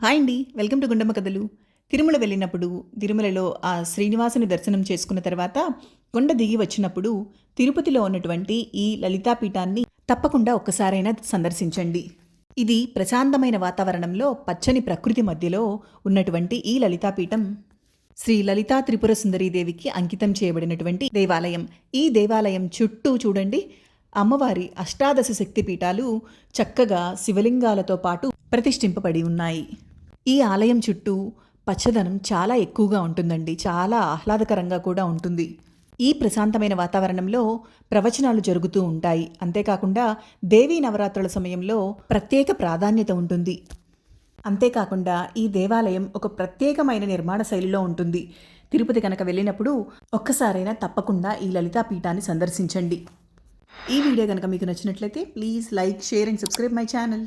Hi అండి, welcome to Gundamma కథలు. తిరుమల వెళ్ళినప్పుడు తిరుమలలో ఆ శ్రీనివాసుని దర్శనం చేసుకున్న తర్వాత కొండ దిగి వచ్చినప్పుడు తిరుపతిలో ఉన్నటువంటి ఈ లలితాపీఠాన్ని తప్పకుండా ఒక్కసారైనా సందర్శించండి. ఇది ప్రశాంతమైన వాతావరణంలో పచ్చని ప్రకృతి మధ్యలో ఉన్నటువంటి ఈ లలితాపీఠం శ్రీ లలితా త్రిపుర సుందరీదేవికి అంకితం చేయబడినటువంటి దేవాలయం. ఈ దేవాలయం చుట్టూ చూడండి, అమ్మవారి అష్టాదశ శక్తిపీఠాలు చక్కగా శివలింగాలతో పాటు ప్రతిష్ఠింపబడి ఉన్నాయి. ఈ ఆలయం చుట్టూ పచ్చదనం చాలా ఎక్కువగా ఉంటుందండి. చాలా ఆహ్లాదకరంగా కూడా ఉంటుంది. ఈ ప్రశాంతమైన వాతావరణంలో ప్రవచనాలు జరుగుతూ ఉంటాయి. అంతేకాకుండా దేవీ నవరాత్రుల సమయంలో ప్రత్యేక ప్రాధాన్యత ఉంటుంది. అంతేకాకుండా ఈ దేవాలయం ఒక ప్రత్యేకమైన నిర్మాణ శైలిలో ఉంటుంది. తిరుపతి కనుక వెళ్ళినప్పుడు ఒక్కసారైనా తప్పకుండా ఈ లలితాపీఠాన్ని సందర్శించండి. ఈ వీడియో కనుక మీకు నచ్చినట్లయితే please like, share and subscribe my channel.